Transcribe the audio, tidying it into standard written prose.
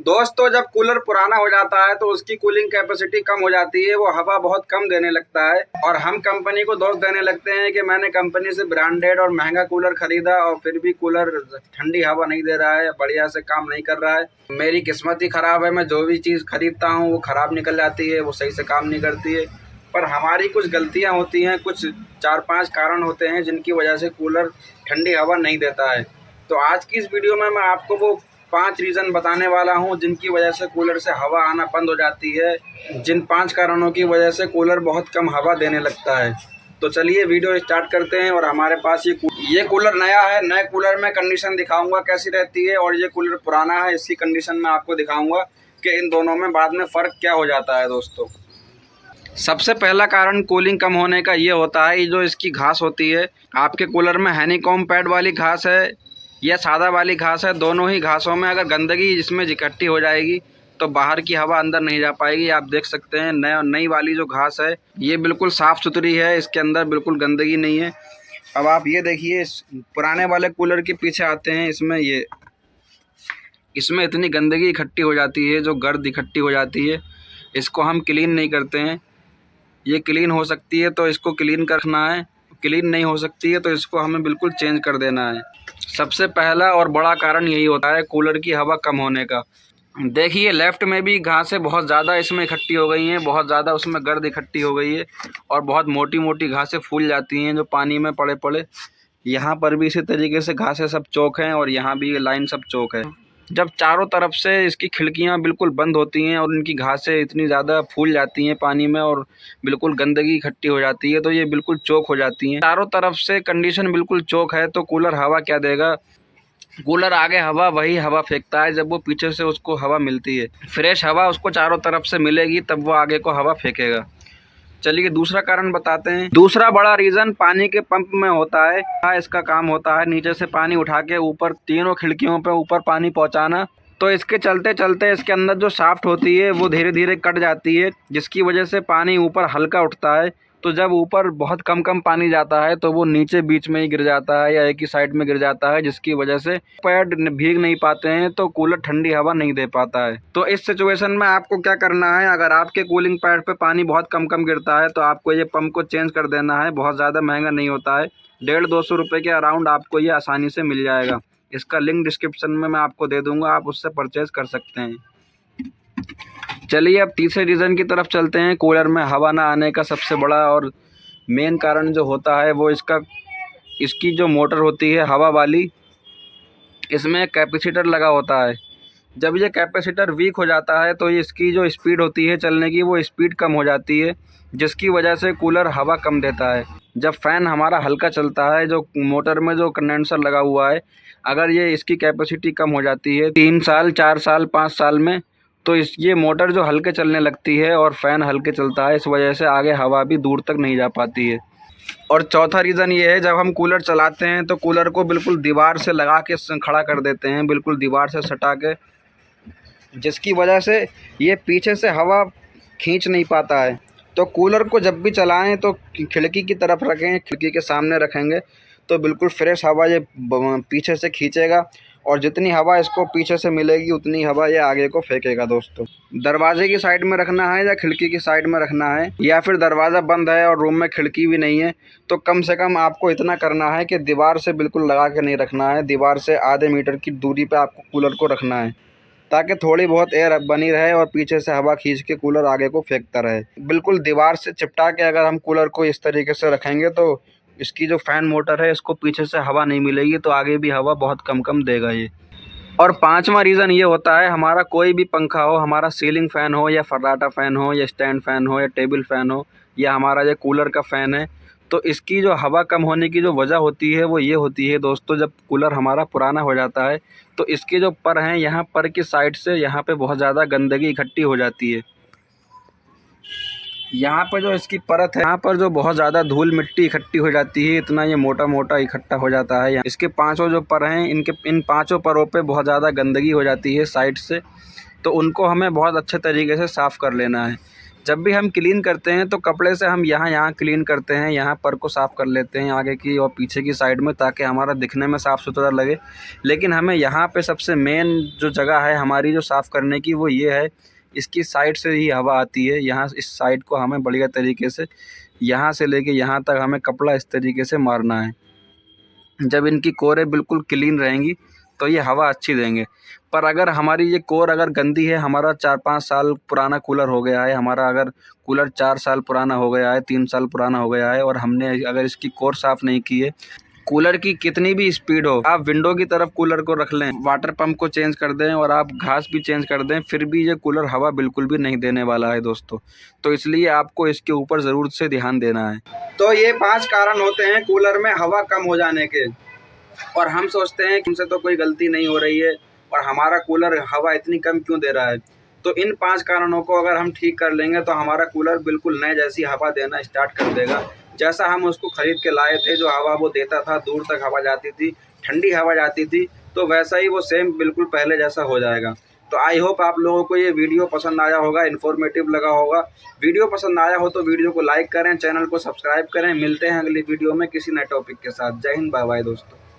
दोस्तों जब कूलर पुराना हो जाता है तो उसकी कूलिंग कैपेसिटी कम हो जाती है, वो हवा बहुत कम देने लगता है और हम कंपनी को दोष देने लगते हैं कि मैंने कंपनी से ब्रांडेड और महंगा कूलर खरीदा और फिर भी कूलर ठंडी हवा नहीं दे रहा है, बढ़िया से काम नहीं कर रहा है। मेरी किस्मत ही खराब है, मैं जो भी चीज़ खरीदता हूँ वो खराब निकल जाती है, वो सही से काम नहीं करती है। पर हमारी कुछ गलतियाँ होती हैं, कुछ 4-5 कारण होते हैं जिनकी वजह से कूलर ठंडी हवा नहीं देता है। तो आज की इस वीडियो में मैं आपको वो 5 रीज़न बताने वाला हूं जिनकी वजह से कूलर से हवा आना बंद हो जाती है, जिन 5 कारणों की वजह से कूलर बहुत कम हवा देने लगता है। तो चलिए वीडियो स्टार्ट करते हैं। और हमारे पास ये कूलर नया है। नए कूलर में कंडीशन दिखाऊंगा कैसी रहती है, और ये कूलर पुराना है इसकी कंडीशन में आपको दिखाऊंगा कि इन दोनों में बाद में फ़र्क क्या हो जाता है। दोस्तों सबसे पहला कारण कूलिंग कम होने का ये होता है, जो इसकी घास होती है, आपके कूलर में हनीकॉम्ब पैड वाली घास है या सादा वाली घास है, दोनों ही घासों में अगर गंदगी इसमें इकट्ठी हो जाएगी तो बाहर की हवा अंदर नहीं जा पाएगी। आप देख सकते हैं नई वाली जो घास है ये बिल्कुल साफ़ सुथरी है, इसके अंदर बिल्कुल गंदगी नहीं है। अब आप ये देखिए, पुराने वाले कूलर के पीछे आते हैं, इसमें इतनी गंदगी इकट्ठी हो जाती है, जो गर्द इकट्ठी हो जाती है, इसको हम क्लीन नहीं करते हैं। ये क्लीन हो सकती है तो इसको क्लीन रखना है, क्लीन नहीं हो सकती है तो इसको हमें बिल्कुल चेंज कर देना है। सबसे पहला और बड़ा कारण यही होता है कूलर की हवा कम होने का। देखिए लेफ़्ट में भी घासें बहुत ज़्यादा इसमें इकट्ठी हो गई हैं, बहुत ज़्यादा उसमें गर्द इकट्ठी हो गई है और बहुत मोटी मोटी घासें फूल जाती हैं जो पानी में पड़े पड़े। यहाँ पर भी इसी तरीके से घासें सब चौक हैं और यहाँ भी लाइन सब चौक है। जब चारों तरफ से इसकी खिड़कियाँ बिल्कुल बंद होती हैं और इनकी घासें इतनी ज़्यादा फूल जाती हैं पानी में और बिल्कुल गंदगी इकट्ठी हो जाती है तो ये बिल्कुल चौक हो जाती हैं। चारों तरफ से कंडीशन बिल्कुल चौक है तो कूलर हवा क्या देगा। कूलर आगे हवा वही हवा फेंकता है जब वो पीछे से उसको हवा मिलती है, फ्रेश हवा उसको चारों तरफ से मिलेगी तब वो आगे को हवा फेंकेगा। चलिए दूसरा कारण बताते हैं। दूसरा बड़ा रीज़न पानी के पंप में होता है। इसका काम होता है नीचे से पानी उठा के ऊपर तीनों खिड़कियों पे ऊपर पानी पहुंचाना। तो इसके चलते चलते इसके अंदर जो शाफ्ट होती है वो धीरे धीरे कट जाती है, जिसकी वजह से पानी ऊपर हल्का उठता है। तो जब ऊपर बहुत कम पानी जाता है तो वो नीचे बीच में ही गिर जाता है या एक ही साइड में गिर जाता है, जिसकी वजह से पैड भीग नहीं पाते हैं तो कूलर ठंडी हवा नहीं दे पाता है। तो इस सिचुएशन में आपको क्या करना है, अगर आपके कूलिंग पैड पे पानी बहुत कम गिरता है तो आपको ये पंप को चेंज कर देना है। बहुत ज़्यादा महंगा नहीं होता है, 150-200 रुपये के अराउंड आपको ये आसानी से मिल जाएगा। इसका लिंक डिस्क्रिप्शन में मैं आपको दे दूँगा, आप उससे परचेज़ कर सकते हैं। चलिए अब तीसरे रीज़न की तरफ चलते हैं। कूलर में हवा ना आने का सबसे बड़ा और मेन कारण जो होता है वो इसकी जो मोटर होती है हवा वाली, इसमें कैपेसिटर लगा होता है। जब ये कैपेसिटर वीक हो जाता है तो इसकी जो स्पीड होती है चलने की वो स्पीड कम हो जाती है, जिसकी वजह से कूलर हवा कम देता है। जब फ़ैन हमारा हल्का चलता है, जो मोटर में जो कंडेंसर लगा हुआ है, अगर ये इसकी कैपेसिटी कम हो जाती है 3 साल 4 साल 5 साल में, तो ये मोटर जो हल्के चलने लगती है और फ़ैन हल्के चलता है, इस वजह से आगे हवा भी दूर तक नहीं जा पाती है। और चौथा रीज़न ये है, जब हम कूलर चलाते हैं तो कूलर को बिल्कुल दीवार से लगा के खड़ा कर देते हैं, बिल्कुल दीवार से सटा के, जिसकी वजह से ये पीछे से हवा खींच नहीं पाता है। तो कूलर को जब भी चलाएं तो खिड़की की तरफ रखें, खिड़की के सामने रखेंगे तो बिल्कुल फ्रेश हवा ये पीछे से खींचेगा और जितनी हवा इसको पीछे से मिलेगी उतनी हवा ये आगे को फेंकेगा। दोस्तों दरवाजे की साइड में रखना है या खिड़की की साइड में रखना है, या फिर दरवाज़ा बंद है और रूम में खिड़की भी नहीं है, तो कम से कम आपको इतना करना है कि दीवार से बिल्कुल लगा के नहीं रखना है, दीवार से आधे मीटर की दूरी पे आपको कूलर को रखना है, ताकि थोड़ी बहुत एयर बनी रहे और पीछे से हवा खींच के कूलर आगे को फेंकता रहे। बिल्कुल दीवार से चिपटा के अगर हम कूलर को इस तरीके से रखेंगे तो इसकी जो फ़ैन मोटर है इसको पीछे से हवा नहीं मिलेगी, तो आगे भी हवा बहुत कम देगा ये। और पांचवा रीज़न ये होता है, हमारा कोई भी पंखा हो, हमारा सीलिंग फ़ैन हो या फर्राटा फ़ैन हो या स्टैंड फ़ैन हो या टेबल फ़ैन हो या हमारा ये कूलर का फ़ैन है, तो इसकी जो हवा कम होने की जो वजह होती है वो ये होती है दोस्तों, जब कूलर हमारा पुराना हो जाता है तो इसके जो पर हैं, यहाँ पर की साइड से यहाँ पे बहुत ज़्यादा गंदगी इकट्ठी हो जाती है। यहाँ पर जो इसकी परत है, यहाँ पर जो बहुत ज़्यादा धूल मिट्टी इकट्ठी हो जाती है, इतना ये मोटा इकट्ठा हो जाता है। इसके पांचों जो पर हैं, इन पांचों परों पे बहुत ज़्यादा गंदगी हो जाती है साइड से, तो उनको हमें बहुत अच्छे तरीके से साफ़ कर लेना है। जब भी हम क्लीन करते हैं तो कपड़े से हम यहाँ क्लीन करते हैं, यहाँ पर को साफ़ कर लेते हैं आगे की और पीछे की साइड में, ताकि हमारा दिखने में साफ़ सुथरा लगे। लेकिन हमें यहाँ पे सबसे मेन जो जगह है हमारी जो साफ़ करने की वो ये है, इसकी साइड से ही हवा आती है। यहाँ इस साइड को हमें बढ़िया तरीके से यहाँ से लेके यहाँ तक हमें कपड़ा इस तरीके से मारना है। जब इनकी कोरें बिल्कुल क्लीन रहेंगी तो ये हवा अच्छी देंगे। पर अगर हमारी ये कोर अगर गंदी है, हमारा 4-5 साल पुराना कूलर हो गया है, हमारा अगर कूलर 4 साल पुराना हो गया है, 3 साल पुराना हो गया है और हमने अगर इसकी कोर साफ़ नहीं की है, कूलर की कितनी भी स्पीड हो, आप विंडो की तरफ कूलर को रख लें, वाटर पंप को चेंज कर दें और आप घास भी चेंज कर दें, फिर भी ये कूलर हवा बिल्कुल भी नहीं देने वाला है दोस्तों। तो इसलिए आपको इसके ऊपर ज़रूर से ध्यान देना है। तो ये 5 कारण होते हैं कूलर में हवा कम हो जाने के, और हम सोचते हैं कि हमसे तो कोई गलती नहीं हो रही है और हमारा कूलर हवा इतनी कम क्यों दे रहा है। तो इन 5 कारणों को अगर हम ठीक कर लेंगे तो हमारा कूलर बिल्कुल नए जैसी हवा देना स्टार्ट कर देगा। जैसा हम उसको ख़रीद के लाए थे, जो हवा वो देता था, दूर तक हवा जाती थी, ठंडी हवा जाती थी, तो वैसा ही वो सेम बिल्कुल पहले जैसा हो जाएगा। तो आई होप आप लोगों को ये वीडियो पसंद आया होगा, इन्फॉर्मेटिव लगा होगा। वीडियो पसंद आया हो तो वीडियो को लाइक करें, चैनल को सब्सक्राइब करें। मिलते हैं अगली वीडियो में किसी नए टॉपिक के साथ। जय हिंद, बाय बाय दोस्तों।